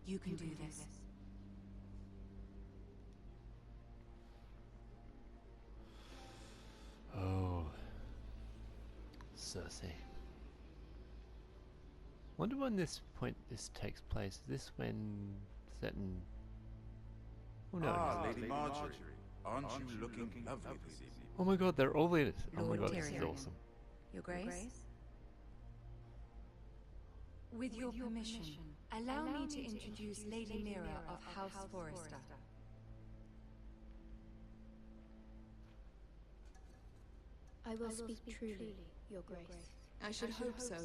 You can do this. Oh, Cersei. Wonder when this takes place. Is this when certain? Oh no! Lady Marjorie, aren't you looking lovely this evening? Oh my God, they're all in it. Oh my Lord God, this is Tyrion. awesome. Your Grace? With your permission, allow me to introduce Lady Mira of House Forrester. I will speak truly, Your Grace. I should hope so.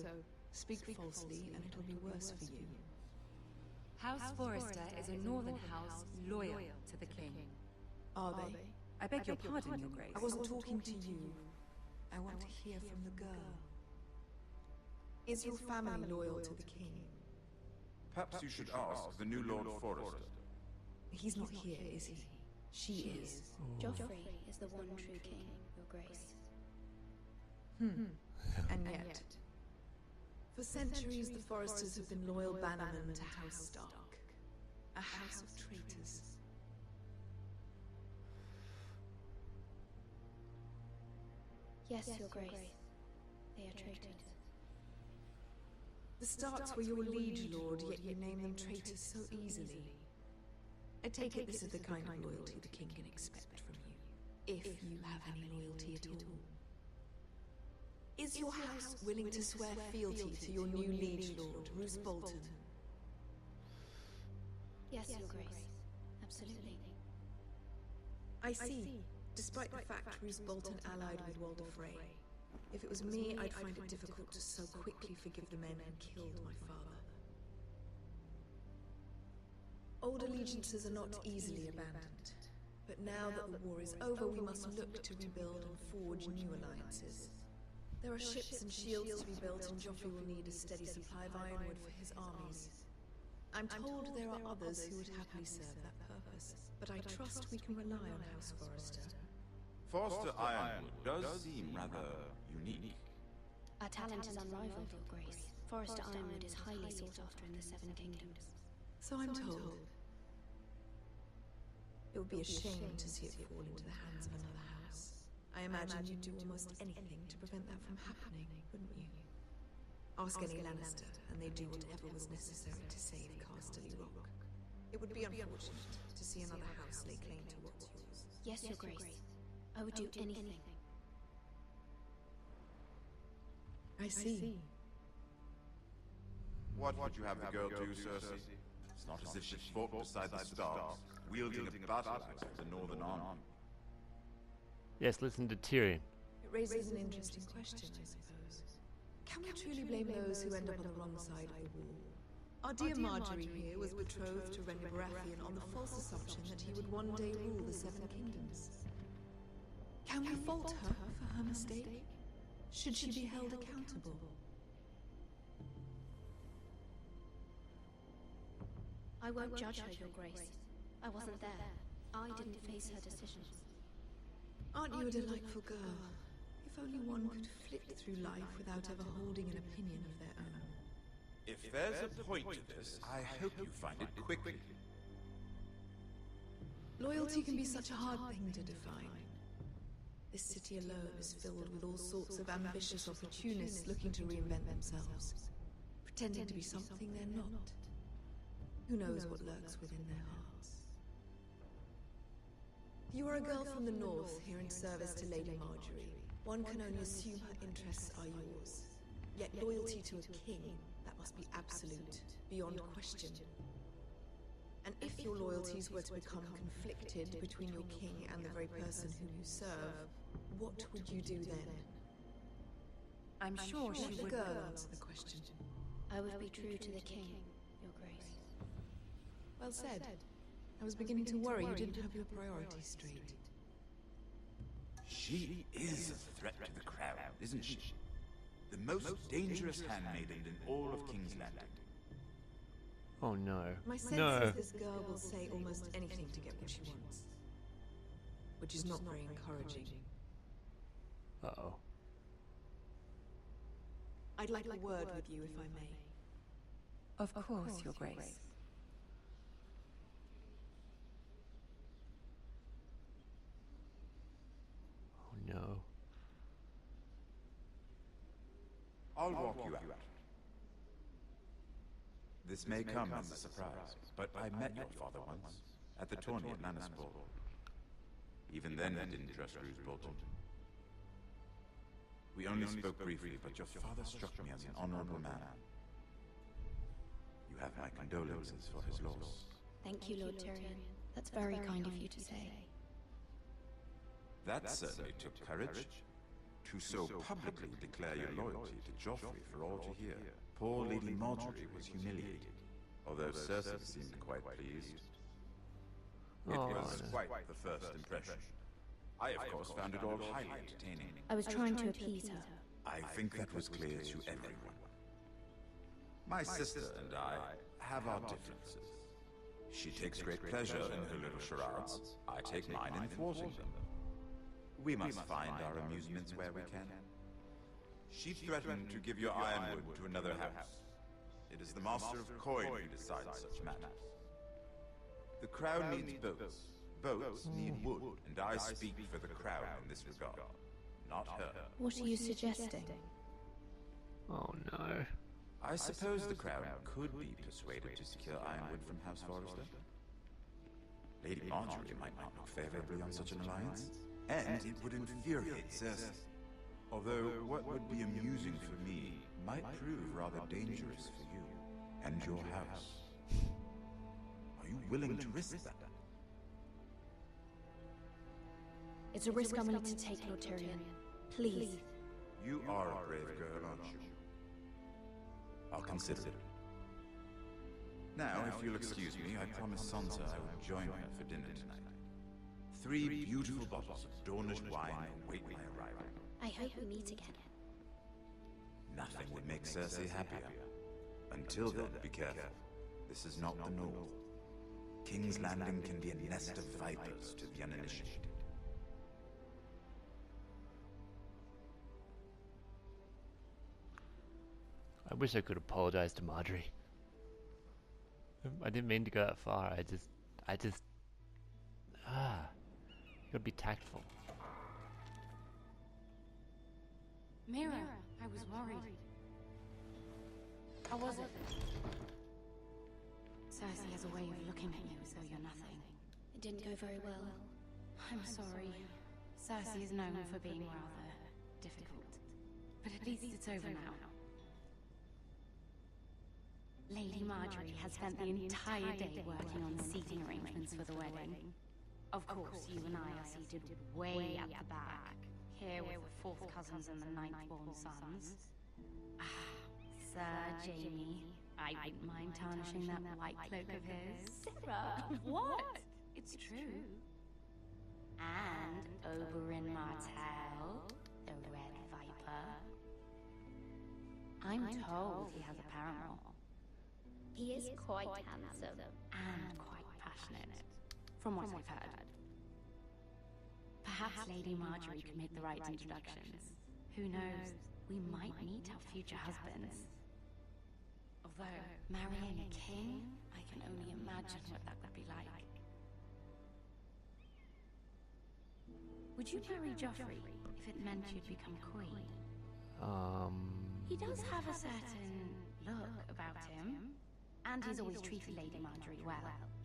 Speak falsely, and it'll be worse for you. House Forrester is a northern house loyal to the king. Are they? I beg your pardon, Your Grace. I wasn't talking to you. I want to hear from the girl. Is your family loyal to the king? Perhaps you should ask the new Lord Forrester. He's not here, is he? She is. Joffrey is the one true king, Your Grace. And yet, for centuries the Forresters have been loyal bannermen to House Stark, a house of traitors. Yes, Your Grace. They are traitors. The Starks were your liege lord, yet you name them traitors so easily. I take it this is the kind of loyalty the king can expect from you, if you have any loyalty at all. Is your house willing to swear fealty to your new liege lord, Roose Bolton? Yes, Your Grace. Absolutely. I see. Despite the fact Roose Bolton allied with Walder Frey. If it was me, I'd find it difficult to so quickly forgive the men who killed my father. Old allegiances are not easily abandoned. But now that the war is over, we must look to rebuild and forge new alliances. There are ships and shields to be built, and Joffrey will need a steady supply of ironwood for his armies. I'm told there are others who would happily serve that purpose, but I trust we can rely on House Forrester. Forrester Ironwood does seem rather unique. Our talent is unrivaled, Your Grace. Forrester Ironwood is highly sought after in the Seven Kingdoms. So I'm told. It would be a shame to see it fall into the hands of another house. I imagine you'd do almost anything to prevent that from happening, wouldn't you? Ask any Lannister, and they'd do whatever was necessary to save Casterly Rock. It would be unfortunate to see another house lay claim to what's yours. Yes, Your Grace. I would do anything. I see. What would you have the girl do, Cersei? It's not as if she fought beside the Starks, wielding a battle axe for the Northern Army. Yes, listen to Tyrion. It raises an interesting question, I suppose. Can we truly blame those who end up on the wrong side of the war? Our dear Marjorie here was betrothed to Rhaegar Baratheon on the false assumption that he would one day rule the Seven Kingdoms. Can we fault her for her mistake? Should she be held accountable? I won't judge her, Your Grace. I wasn't there. I didn't face her decisions. Aren't you a delightful girl? If only one could flit through life without ever holding an opinion of their own. If there's a point to this, I hope you find it quickly. Loyalty can be such a hard thing to define. This city alone is filled with all sorts of ambitious opportunists looking to reinvent themselves, pretending to be something they're not. Who knows what lurks within their hearts? You are a girl from the north, here in service to Lady Marjorie. One can only assume her interests are yours. Yet loyalty to a king, that must be absolute, beyond question. And if your loyalties were to become conflicted between your king and the very person whom you serve, what would you do then? I'm sure she Let the would. girl answer the question. I would be true to the king, Your Grace. Well said. I was beginning to worry you didn't have your priorities straight. She is a threat to the crown, isn't she? The most dangerous handmaiden in all of King's Landing. Oh no. My sense No. is this girl will say almost anything to get what she wants. Which is not very encouraging. Uh-oh. I'd like a word with you, if I may. Of course, Your Grace. I'll walk you out. This may come as a surprise, but I met your father once, at the tourney at Lannisport. Even then I didn't trust Roose Bolton. We only spoke briefly, but your father struck me as an honorable man. You have my condolences for his loss. Thank you, Lord Tyrion. That's very kind of you to say. That certainly took courage. To so publicly declare your loyalty to Joffrey for all to hear. Poor Lady Marjorie was humiliated, although Cersei seemed quite pleased. It was quite the first impression. I, of course, found it all highly entertaining. I was trying to appease her. I think that was clear to everyone. My sister and I have our differences. She takes great pleasure in her little charades. I take mine in thwarting them. We must find our amusements where we can. She threatened to give your ironwood to another house. It is the Master of Coin who decides such matters. The crown needs boats. Boats need wood, and I speak for the crown in this regard, not her. What are you suggesting? Oh no. I suppose the crown could be persuaded to secure ironwood from House Forrester. Lady Marjorie might not look favorably on such an alliance, and it would infuriate Cersei. Although what would be amusing for me might prove rather dangerous for you and your house. Are you willing to risk that? It's a risk I'm willing to take, Lord Tyrion. Please. You are a brave girl, aren't you? I'll consider it. Now, if you'll excuse me, I promised Sansa I would join her for dinner tonight. 3 beautiful bottles of Dornish wine await my arrival. I hope we meet again. Nothing would make Cersei happier. Until then, be careful. This is not the North. King's Landing can be a nest of vipers to the uninitiated. I wish I could apologize to Marjorie. I didn't mean to go that far. I just you gotta be tactful. Mira, I was worried. How was it? Cersei has a way of looking at you as though you're nothing. It didn't go very well. I'm sorry. Cersei is known for being rather difficult. But at least it's over now. Lady Marjorie has spent the entire day working on seating arrangements for the wedding. Of course, you and I are seated way at the back, here with the 4th cousins and the 9th-born sons. Sir Jaime, I wouldn't mind tarnishing that white cloak of his. Sarah! What? It's true. And Oberyn Martell, the Red Viper. I'm told he has a paramour. He is quite handsome. And quite passionate, from what I've heard. Perhaps Lady Marjorie can make the right introductions. Who knows, we might meet our future husbands. Although, marrying a king, I can only imagine what that would be like. Would you marry Joffrey if it meant you'd become queen? He does have a certain look about him. And he's always treated Lady Marjorie well.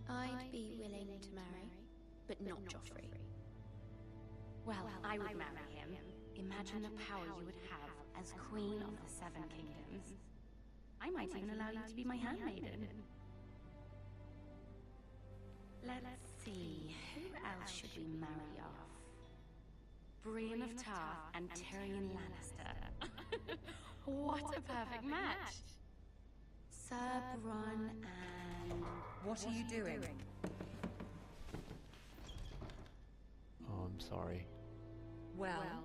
I'd be willing to marry, but not Joffrey. Well, I would marry him. Imagine the power you would have as Queen of the 7 Kingdoms. I might even allow you to be my handmaiden. Let's see, who else should we marry off? Brienne of Tarth and Tyrion Lannister. What a perfect match! Sir Bronn and... What are you doing? Oh, I'm sorry. Well,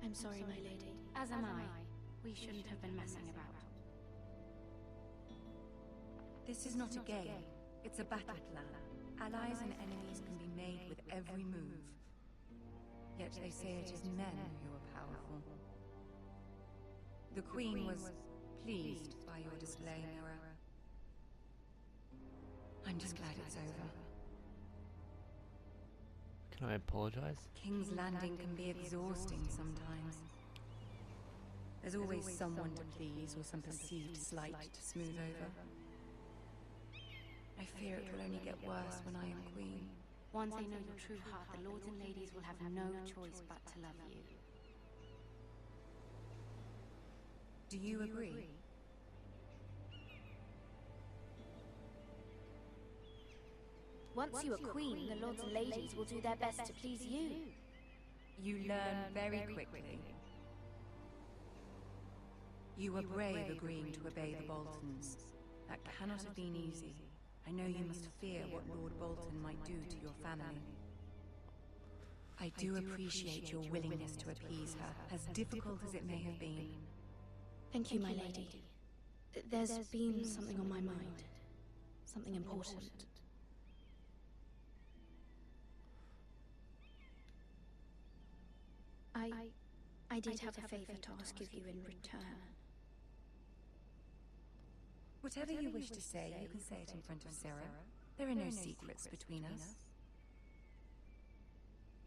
I'm sorry, my lady. As am I. We shouldn't have been messing about. This is not a game. It's a battle plan. Allies and enemies can be made with every move. Yet they say it is men who are powerful. The Queen was pleased by your display, Mira. I'm just glad it's over. Can I apologize? King's Landing can be exhausting sometimes. There's always someone to please or some perceived slight to smooth over. I fear it will only get worse when I am queen. Once they know your true heart, the lords and ladies will have no choice but to love you. Do you agree? Once you are queen, the lords and ladies will do their best to please you. You learn very quickly. You were brave agreeing to obey the Boltons. That cannot have been easy. I know you must fear what Lord Bolton might do to your family. I do appreciate your willingness to appease her, as difficult as it may have been. Thank you, my lady. There's been something on my mind. Something important. I did have a favor to ask of you in return. Whatever you wish to say, you can say it in front of Sarah. There are no secrets between us.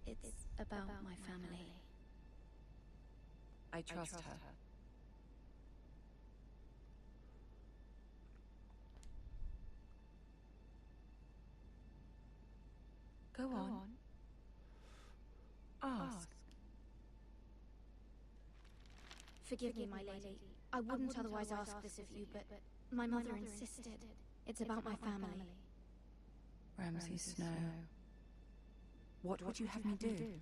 It's about my family. I trust her. Go on. Ask. Forgive me, my lady. I wouldn't otherwise ask this of you, but my mother insisted. It's about my family. Ramsay Snow. What would you have me do?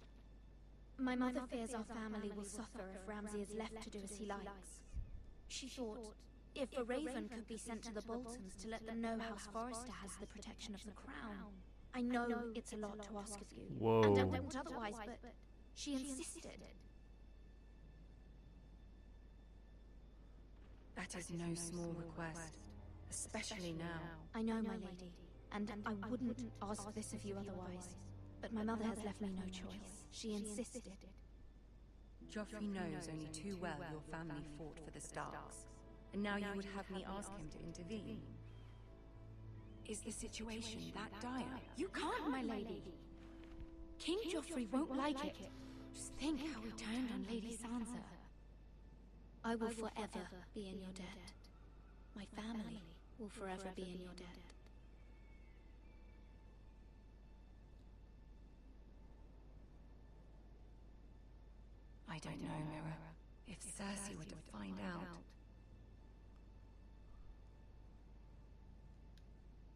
My mother fears our family will suffer if Ramsay is left to do as he likes. She thought, if a raven could be sent to the Boltons to let them know House Forrester has the protection of the crown. I know it's a lot to ask of you, Whoa. and I wouldn't otherwise, but she insisted. That is no small request, especially now. I know, my lady, and I wouldn't ask this of you otherwise, but my mother has left me no choice. She insisted. Joffrey knows only too well your family fought for the Starks, and now you would have me ask him to intervene. Is the situation that dire? You can't, my lady. King Joffrey won't like it. Just think how he turned on Lady Sansa. I will forever be in your debt. My family will forever be in your debt. I don't know, Mirror. If Cersei were to find out...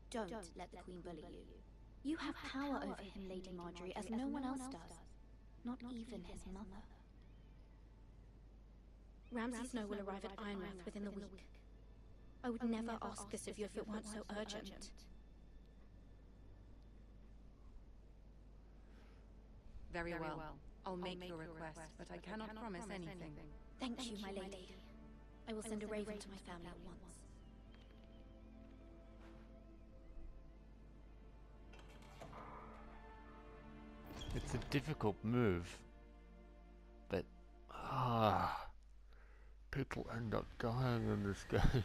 Don't let the Queen bully you. You have power over him, Lady Marjorie, as no one else does. Not even his mother. Ramsay Snow will arrive at Ironrath within the week. I would never ask this of you if it weren't so urgent. Very well. I'll make your request, but I cannot promise anything. Thank you, my lady. I will send a raven to my family at once. It's a difficult move, but people end up dying in this game.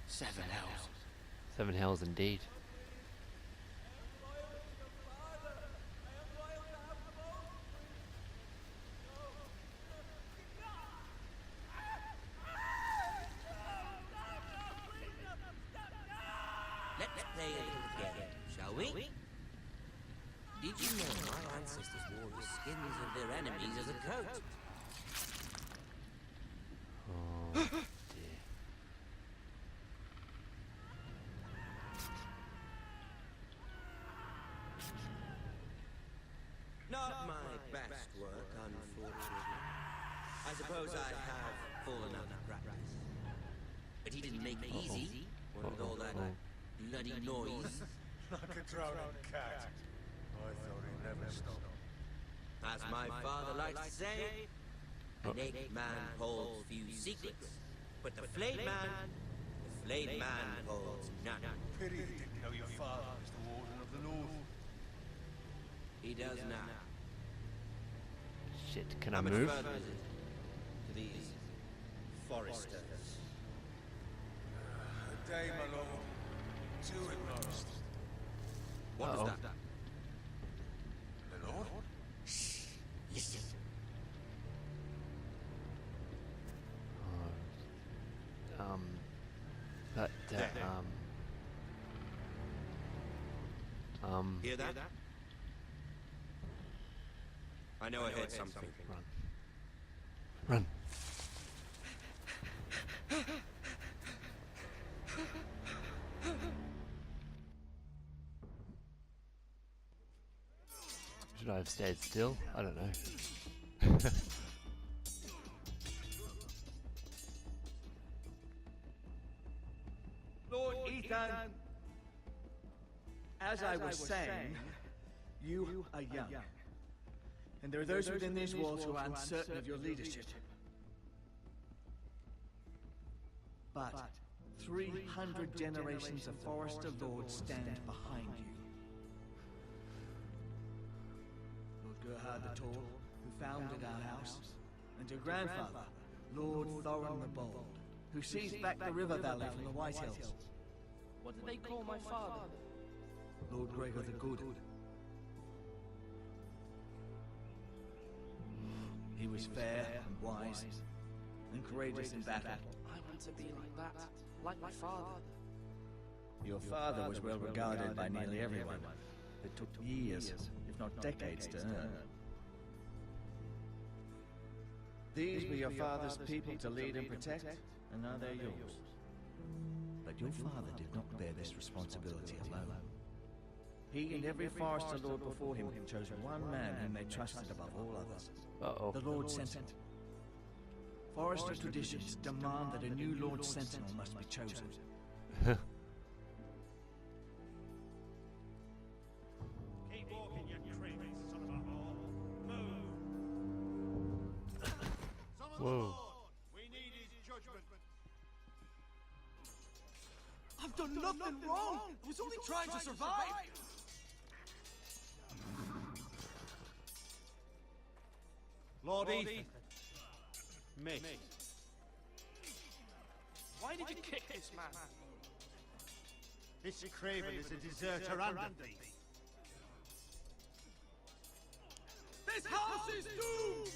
Seven hells. 7 hells indeed. Let's play a little game, shall we? Did you know my ancestors wore the skins of their enemies as a coat? Oh dear. Not my best work, unfortunately. I suppose I have fallen out of practice. But he didn't make it easy, what with all that bloody noise. Like a drowning cat. I thought he'd never stop. As my father likes to say, a naked man holds few secrets, but the flayed man holds none. Pity you didn't know your father was the Warden of the North. He does now. Shit, can I How much move? further is it to these foresters? A day, my lord. 2 at most. What was that? My lord? Listen. But, Hear that? I know I heard something. Run. Should I have stayed still? I don't know. Lord Ethan, as I was saying, you are young. And there are those within these walls who are uncertain of your leadership. But 300 generations of Forester Lords stand behind you. Lord Gerhard the Tall, who founded our house, and your grandfather, Lord Thorin the Bold, who seized back the river valley from the White Hills. What did they call my father? Lord Gregor the Good. He was fair and wise, and courageous in battle. I want to be like that, like my father. Your father was well regarded by nearly everyone. It took years, if not decades, to earn. These were your father's people to lead and protect, and now they're yours. But your father did not bear this responsibility alone. He and every Forester Lord before him chose one man whom they trusted above all others. Uh-oh. The Lord Sentinel. Forester traditions demand that a new Lord Sentinel must be chosen. Keep walking, you crazy son of a whore. Move. Whoa. We need his judgment. I've done nothing wrong! I was only trying to survive! Lord Ethan. Mate. Why did you kick this man? This Craven is a deserter and a thief. This house is doomed!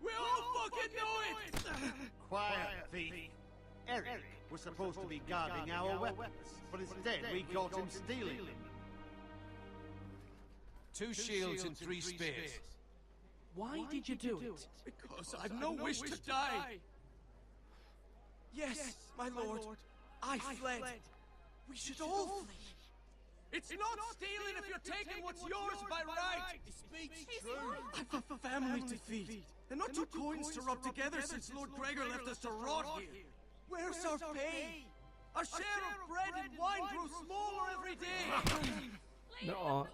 We all fucking know it! Quiet, thief. Eric was supposed to be guarding our weapons, but instead we caught him stealing them. 2 shields and 3 spears. Why did you do it? Because I've no wish to die! Yes, my lord, I fled. We should all flee. It's not stealing if you're taking what's yours by right! He speaks true. I've a family to feed, and not 2 coins to rub together since Lord Gregor left us to rot here. Where's our pay? Our share of bread and wine grows smaller every day! No.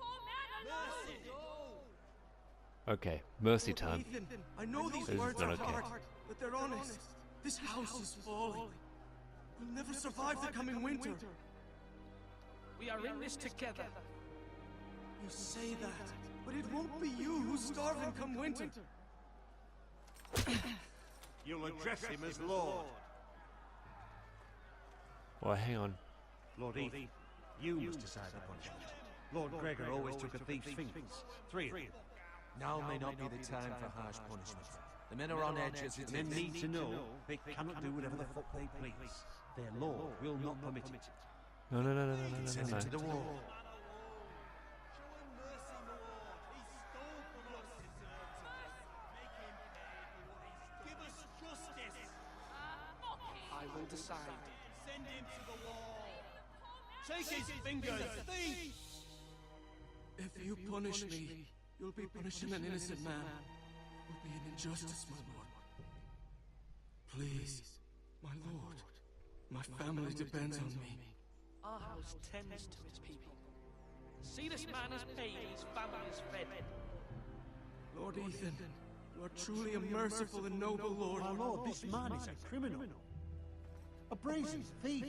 Okay, mercy time. Ethan, I know these This is words not are okay. hard, but they're honest. This house is falling. We'll never survive the coming winter. We are in this together. You say that, but it won't be you who's starving come winter. You'll address him as Lord. Well, hang on. Lord Ethan, you must decide the punishment. Lord Gregor always took a thief's fingers. 3 of them. Now may not be the time for harsh punishment. The men are on edge as it Men is. need to know they cannot do whatever the fuck they please. Their Lord will not permit it. No. Send him to the wall. I will decide. Send him to the wall. Take his fingers, thief! If you punish me, you'll be punishing an innocent man. It will be an injustice, my lord. Please, my lord. My family depends on me. Our house tends to its people. See, this man is paid, his family is fed. Lord Ethan, you are truly a merciful and noble lord. My lord, this man is a criminal. A brazen thief.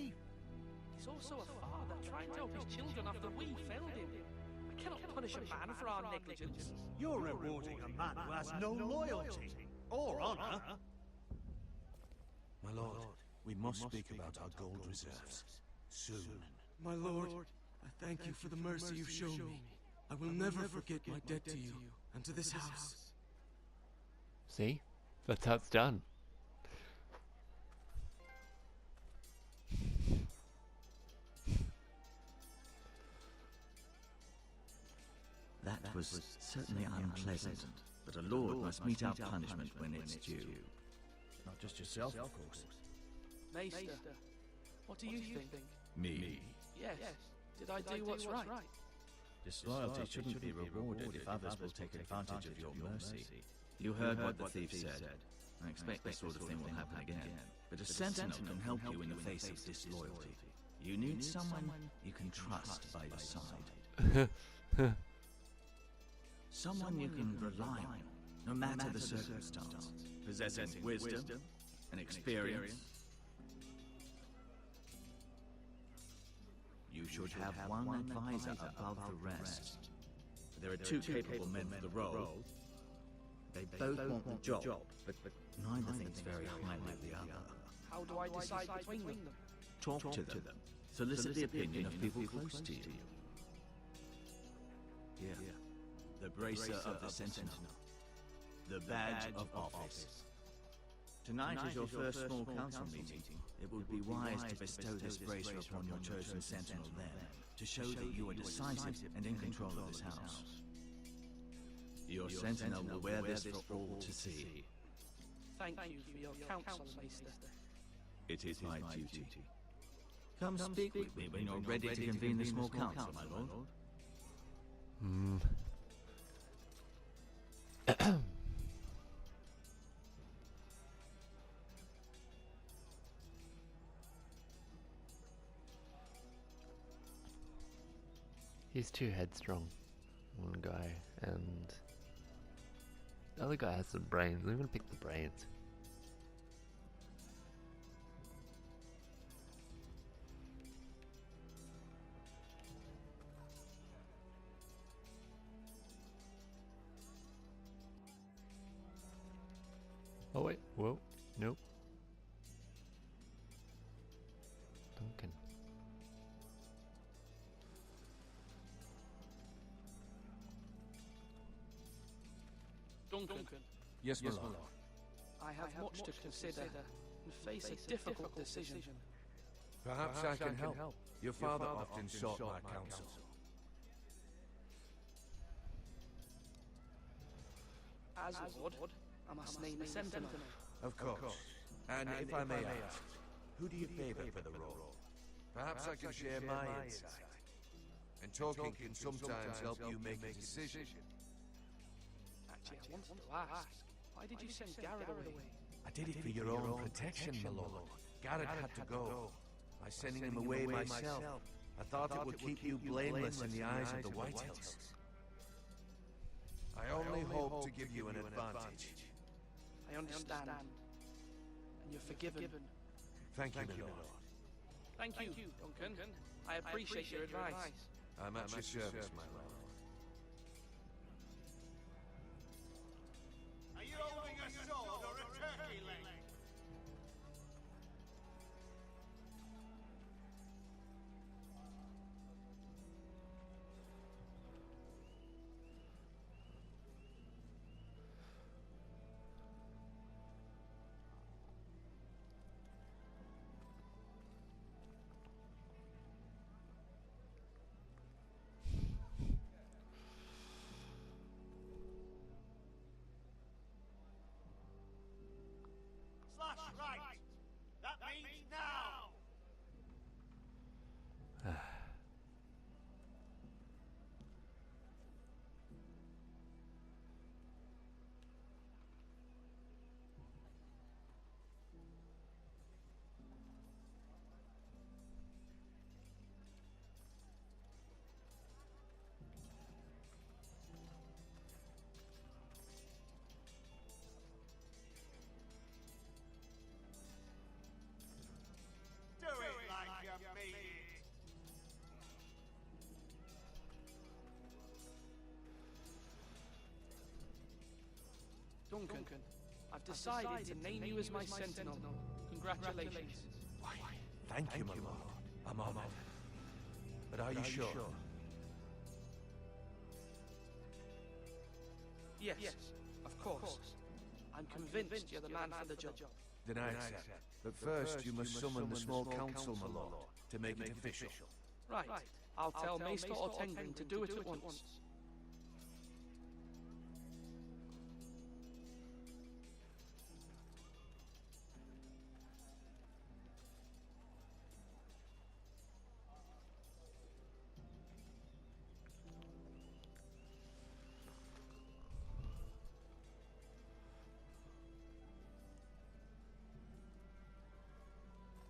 He's also a father trying to help his children after we failed him. I cannot punish punish a man for our negligence. You're rewarding a man who has no loyalty or honor. My lord, we must speak about our gold reserves. Soon. My lord, I thank you for the mercy you've shown me. I will never forget my debt to you and to this house. See? That's how it's done. That was certainly unpleasant, but a lord must mete out punishment when it's due. Not just yourself, of course. Maester, what do you think? Me? Yes. Did I do what's right? Disloyalty shouldn't be rewarded if others will take advantage of your mercy. You heard what the thief said. I expect this sort of thing will happen again. But a sentinel can help you in the face of disloyalty. You need someone you can trust by your side. Someone you can rely on, no matter the circumstance. Possessing wisdom and experience. You should have one advisor above the rest. There are two capable men for the role. They both want the job, but neither thinks very highly of the other. How do I decide between them? Talk to them. Solicit the opinion of people close to you. Here, the bracer of the sentinel. The badge of office. Tonight is your first small council meeting. It would be wise to bestow this bracer upon your chosen sentinel then, to show that you are decisive and in control of this house. Your sentinel will wear this for all to see. Thank you for your counsel, Maester. It is my duty. Come speak with me when you're ready to convene the small council, my lord. He's too headstrong, one guy, and the other guy has some brains. I'm gonna pick the brains. Oh wait, whoa, nope. Duncan. Duncan. Yes, my lord. I have much to consider and face a difficult decision. Perhaps I can help. Your father often sought my counsel. As Lord, I must name a sentinel. Of course. And if I may ask, who do you favor for the role? Perhaps I can share my insight. And talking can sometimes help you make a decision. Actually, I wanted to ask, why did you send Garrett away? I did it for your own protection, my lord. Garrett had to go. By sending him away myself, I thought it would keep you blameless in the eyes of the Whitehills. I only hope to give you an advantage. I understand. And you're forgiven. Thank you, my lord. Thank you, Duncan. I appreciate your advice. I'm at your service, my lord. Are you holding a sword or a turkey leg? Duncan, I've decided to name you as my sentinel. Congratulations. Thank you, my lord. I'm honored. But are you sure? Yes, of course. I'm convinced you're the man for the job. Then I accept. But first, you must summon the small council, my lord, to make it official. Right. I'll tell Maester Ortengryn to do it at once.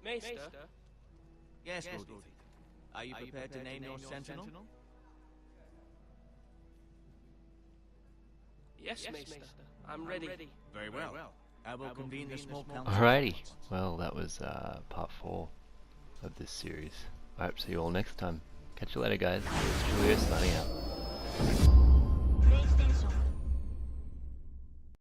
Maester? Yes, Lord Defeat. Are you prepared to name your sentinel? Yes, Maester. I'm ready. Very well. I will convene the small council. Alrighty, well that was part 4 of this series. I hope to see you all next time. Catch you later guys. This is Choolio signing out.